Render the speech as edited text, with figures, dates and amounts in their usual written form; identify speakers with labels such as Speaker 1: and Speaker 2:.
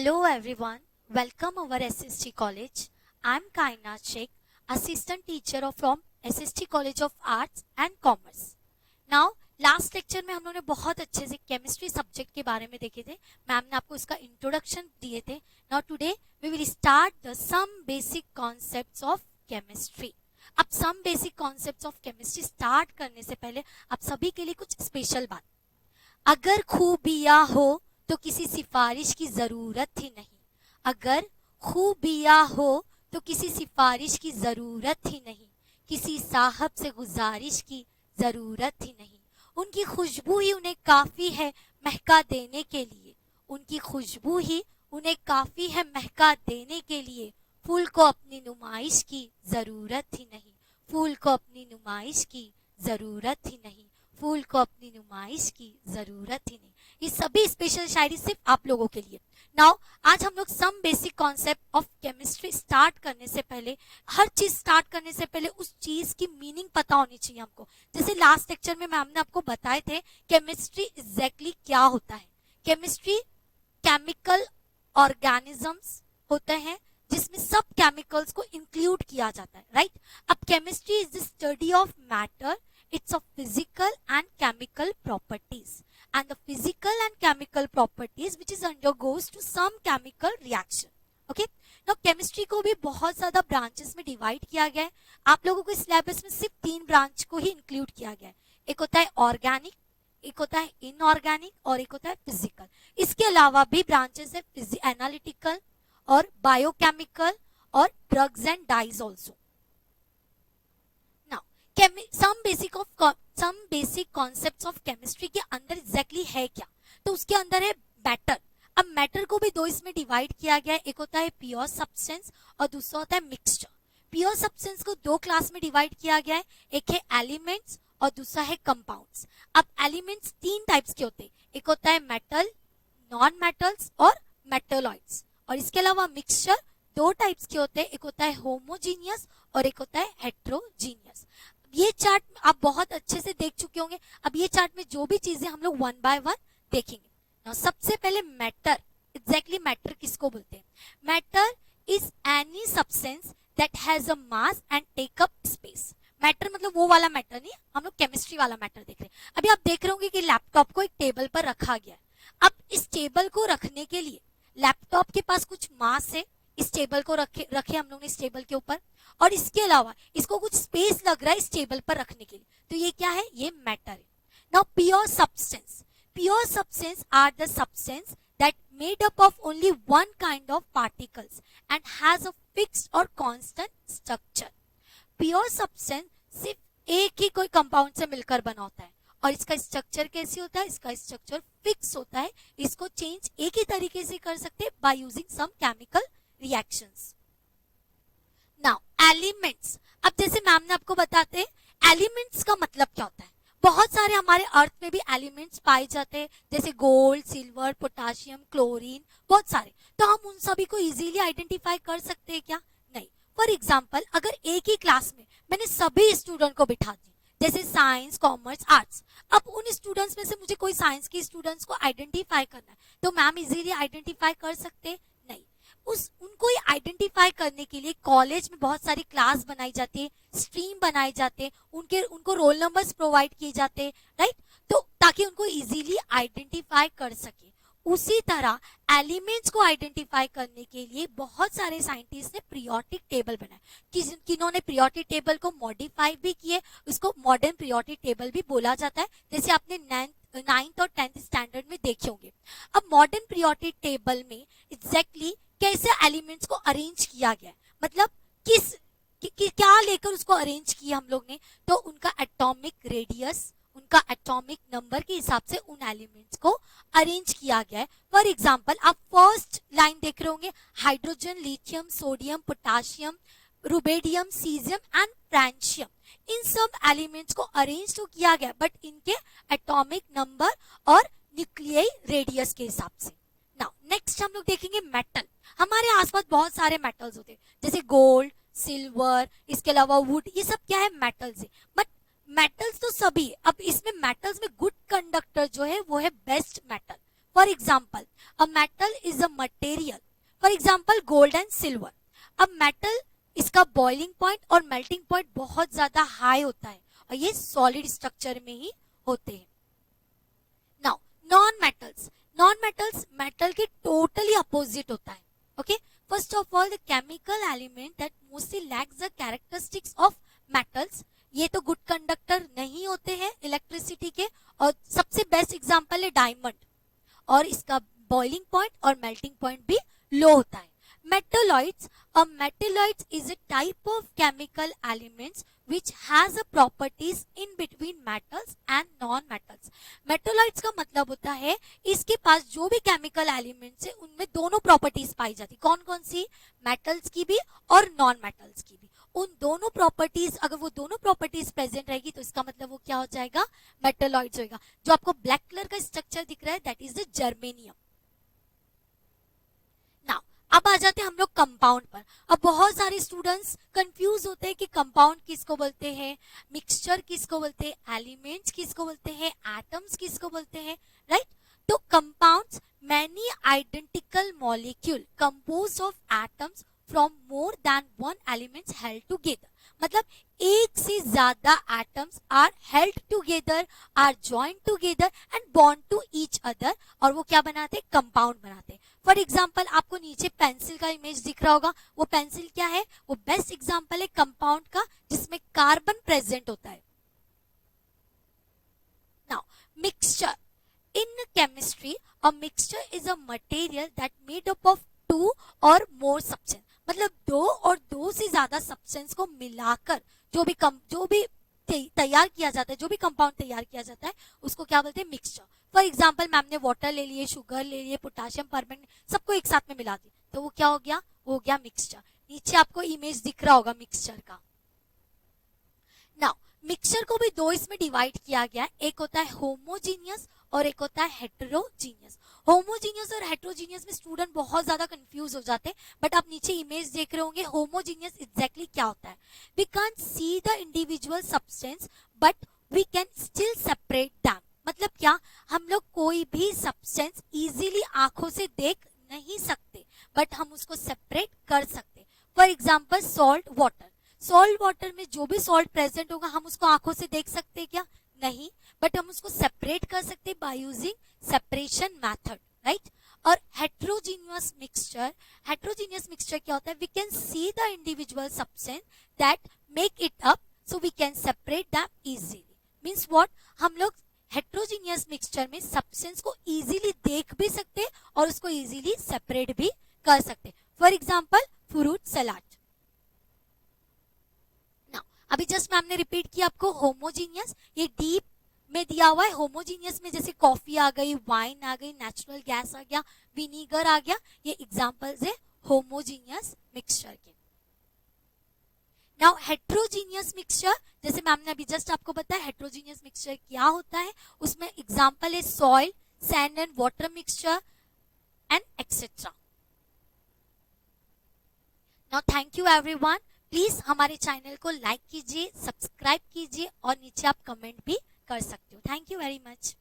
Speaker 1: Hello everyone, welcome our SST College. I am Kaina Sheikh, assistant teacher from SST College of Arts and Commerce. Now, last lecture में हम लोगों ने बहुत अच्छे से chemistry subject के बारे में देखे थे. मैम ने आपको इसका इंट्रोडक्शन दिए थे. Now today we will start the some basic concepts of chemistry. अब some basic concepts of chemistry start करने से पहले आप सभी के लिए कुछ स्पेशल बात. अगर खूबियां हो तो किसी सिफारिश की जरूरत ही नहीं. अगर खूबियां हो तो किसी सिफारिश की जरूरत ही नहीं. किसी साहब से गुजारिश की जरूरत ही नहीं. उनकी खुशबू ही उन्हें काफी है महका देने के लिए. उनकी खुशबू ही उन्हें काफी है महका देने के लिए. फूल को अपनी नुमाइश की जरूरत ही नहीं. फूल को अपनी नुमाइश की जरूरत ही नहीं. फूल को अपनी नुमाइश की जरूरत ही नहीं. ये सभी स्पेशल शायरी सिर्फ आप लोगों के लिए. नाउ आज हम लोग some basic concept of chemistry start करने से पहले, हर चीज स्टार्ट करने से पहले उस चीज की मीनिंग पता होनी चाहिए हमको. जैसे लास्ट लेक्चर में मैम ने आपको बताए थे केमिस्ट्री एग्जैक्टली क्या होता है. केमिस्ट्री केमिकल ऑर्गेनिजम्स होते हैं जिसमें सब केमिकल्स को इंक्लूड किया जाता है, राइट. अब chemistry is the study of matter, it's of physical and chemical properties, and the physical and chemical properties which is undergoes to some chemical reaction. Okay, now chemistry को भी बहुत ज्यादा branches में divide किया गया है. आप लोगों को सिलेबस में सिर्फ 3 ब्रांच को ही इंक्लूड किया गया है. एक होता है ऑर्गेनिक, एक होता है इनऑर्गेनिक और एक होता है फिजिकल. इसके अलावा भी ब्रांचेस है एनालिटिकल और बायोकेमिकल और drugs and dyes also. Some basic concepts of chemistry के अंदर एग्जैक्टली है क्या, तो उसके अंदर है मैटर. अब मैटर को भी दो इसमें डिवाइड किया गया है. एक होता है प्योर सब्सटेंस और दूसरा होता है मिक्सचर. प्योर सब्सटेंस को 2 क्लास में डिवाइड किया गया है. एक है एलिमेंट्स और दूसरा है कंपाउंड्स. अब एलिमेंट्स 3 टाइप्स के होते हैं. एक होता है मेटल, नॉन मेटल्स और मेटलॉइड्स. और इसके अलावा मिक्सचर 2 टाइप्स के होते हैं. एक होता है होमोजीनियस और एक होता है हेट्रोजीनियस. ये चार्ट आप बहुत अच्छे से देख चुके होंगे. अब ये चार्ट में जो भी चीजें हम लोग 1 बाय 1 देखेंगे. Now, सबसे पहले मैटर. एग्जैक्टली मैटर किसको बोलते हैं? Matter is any substance that has a mass and take up space. Matter मतलब वो वाला मैटर नहीं, हम लोग केमिस्ट्री वाला मैटर देख रहे हैं. अभी आप देख रहे होंगे कि लैपटॉप को एक टेबल पर रखा गया है. अब इस टेबल को रखने के लिए लैपटॉप के पास कुछ मास है. इस टेबल को रखे हम लोग ने इस टेबल के ऊपर, और इसके अलावा इसको कुछ स्पेस लग रहा है इस टेबल पर रखने के लिए. तो ये क्या है? ये मैटर है. Now pure substance. Pure substance are the substance that made up of only one kind of particles and has a fixed or constant structure. Pure substance सिर्फ एक ही कोई कंपाउंड से मिलकर बना होता है और इसका स्ट्रक्चर कैसे होता है? इसका स्ट्रक्चर फिक्स होता है. इसको चेंज एक ही तरीके से कर सकते हैं by using some chemical reactions. Now elements. अब जैसे मैम ने आपको बताते हैं एलिमेंट्स का मतलब क्या होता है. बहुत सारे हमारे अर्थ में भी एलिमेंट्स पाए जाते हैं, जैसे गोल्ड, सिल्वर, पोटाशियम, क्लोरीन, बहुत सारे. तो हम उन सभी को इजीली आइडेंटिफाई कर सकते हैं क्या? नहीं. फॉर एग्जांपल, अगर एक ही क्लास में मैंने सभी स्टूडेंट को बिठा दी, जैसे साइंस, कॉमर्स, आर्ट्स, अब उन स्टूडेंट्स में से मुझे कोई साइंस के स्टूडेंट्स को आइडेंटिफाई करना है, तो मैम इजीली आइडेंटिफाई कर सकते हैं? नहीं. उनको आइडेंटिफाई करने के लिए कॉलेज में बहुत सारी क्लास बनाई जाती है, स्ट्रीम बनाए जाते हैं, उनको रोल नंबर्स प्रोवाइड किए जाते हैं, राइट. तो ताकि उनको इजीली आइडेंटिफाई कर सके. उसी तरह एलिमेंट्स को आइडेंटिफाई करने के लिए बहुत सारे साइंटिस्ट ने पीरियोडिक टेबल बनाए. किन्होंने पीरियोडिक टेबल को मॉडिफाई भी किए. उसको मॉडर्न पीरियोडिक टेबल भी बोला जाता है, जैसे आपने 9th और 10th स्टैंडर्ड में देखे होंगे. अब मॉडर्न पीरियोडिक टेबल में एग्जैक्टली कैसे एलिमेंट्स को अरेंज किया गया है, मतलब क्या लेकर उसको अरेंज किया हम लोग ने, तो उनका एटॉमिक रेडियस, उनका एटॉमिक नंबर के हिसाब से उन एलिमेंट्स को अरेंज किया गया है. फॉर एग्जांपल, आप फर्स्ट लाइन देख रहे होंगे, hydrogen, lithium, sodium, potassium, rubidium, caesium and francium. इन सब एलिमेंट्स को अरेंज तो किया गया, बट इनके एटॉमिक नंबर और न्यूक्लियर रेडियस के हिसाब से. नाउ नेक्स्ट हम लोग देखेंगे मेटल. हमारे आसपास बहुत सारे मेटल्स होते हैं, जैसे गोल्ड, सिल्वर, इसके अलावा वुड. ये सब क्या है? मेटल्स है. बट मेटल्स तो सभी है. अब इसमें मेटल्स में गुड कंडक्टर जो है वो है best metal. For example a metal is a material, for example gold and silver. अब मेटल, इसका बॉइलिंग पॉइंट और मेल्टिंग पॉइंट बहुत ज्यादा हाई होता है और ये सॉलिड स्ट्रक्चर में ही होते हैं। Now non metals, non metals metal के टोटली अपोजिट होता है। Okay, first of all the chemical element that mostly lakhs the characteristics of metals, ये तो गुड कंडक्टर नहीं होते हैं इलेक्ट्रिसिटी के, और सबसे बेस्ट एग्जांपल है डायमंड, और इसका बॉइलिंग पॉइंट और मेल्टिंग पॉइंट भी लो होता है। Metalloids, a metalloid is a type of chemical elements which has a properties in between metals and non-metals. Metalloids का मतलब होता है इसके पास जो भी केमिकल एलिमेंट्स है उनमें दोनों प्रॉपर्टीज पाई जाती, कौन कौन सी, मेटल्स की भी और नॉन मेटल्स की भी। उन दोनों प्रॉपर्टीज, अगर वो दोनों प्रॉपर्टीज प्रेजेंट रहेगी तो इसका मतलब वो क्या हो जाएगा, मेटलॉइड्स होगा। जो आपको ब्लैक कलर का स्ट्रक्चर दिख रहा है that is the germanium. Now अब आ जाते हैं हम लोग कंपाउंड पर। अब बहुत सारे स्टूडेंट्स कंफ्यूज होते हैं कि कंपाउंड किसको बोलते हैं, मिक्सचर किसको बोलते हैं, एलिमेंट्स किसको बोलते हैं, एटम्स किसको बोलते हैं, राइट। तो compounds many identical molecule composed of atoms from more than one elements held together, मतलब एक से ज्यादा atoms are held together, are joined together and bond to each other, और वो क्या बनाते हैं, कंपाउंड बनाते हैं। फॉर एग्जाम्पल आपको नीचे पेंसिल का इमेज दिख रहा होगा, वो पेंसिल क्या है, वो बेस्ट एग्जाम्पल है कंपाउंड का जिसमें कार्बन प्रेजेंट होता है। Now mixture, in chemistry a mixture is a material that made up of two or more substance, मतलब दो और दो से ज्यादा सब्सटेंस को मिलाकर जो भी तैयार किया जाता है, जो भी कंपाउंड तैयार किया जाता है उसको क्या बोलते हैं, मिक्सचर। फॉर एग्जाम्पल मैम ने वाटर ले लिए, शुगर ले लिए, पोटाशियम परमैंगनेट, सबको एक साथ में मिला दी तो वो क्या हो गया, वो हो गया मिक्सचर। नीचे आपको इमेज दिख रहा होगा मिक्सचर का। नाउ मिक्सचर को भी दो इसमें डिवाइड किया गया है, एक होता है होमोजीनियस और एक होता है हेटेरोजीनियस। होमोजीनियस और हेटेरोजीनियस में स्टूडेंट बहुत ज्यादा कंफ्यूज हो जाते हैं, बट आप नीचे इमेज देख रहे होंगे होमोजीनियस एग्जैक्टली क्या होता है, we can see the individual substance but we can still separate them, मतलब क्या, हम लोग कोई भी सब्सटेंस इजीली आंखों से देख नहीं सकते बट हम उसको सेपरेट कर सकते। For example salt water, salt water में जो भी सॉल्ट प्रेजेंट होगा हम उसको आंखों से देख सकते हैं क्या, नहीं, बट हम उसको सेपरेट कर सकते हैं by using separation method, right. और हेटेरोजीनियस मिक्सचर, हेटेरोजीनियस मिक्सचर क्या होता है, we can see the individual substance that make it up so we can separate them easily. Means what, हम लोग हेटेरोजीनियस मिक्सचर में सब्सटेंस को इजीली देख भी सकते और उसको इजीली सेपरेट भी कर सकते। For example fruit salad. अभी जस्ट मैम ने रिपीट किया आपको होमोजीनियस, ये डीप में दिया हुआ है, होमोजीनियस में जैसे कॉफी आ गई, वाइन आ गई, नेचुरल गैस आ गया, विनीगर आ गया, ये एग्जांपल्स है होमोजीनियस मिक्सचर के। नाउ हेटेरोजीनियस मिक्सचर, जैसे मैम ने अभी जस्ट आपको बताया हेटेरोजीनियस मिक्सचर क्या होता है, उसमें एग्जांपल है soil, sand and water mixture and etcetera. Now thank you everyone, please हमारे चैनल को लाइक कीजिए, सब्सक्राइब कीजिए और नीचे आप कमेंट भी कर सकते हो। Thank you very much.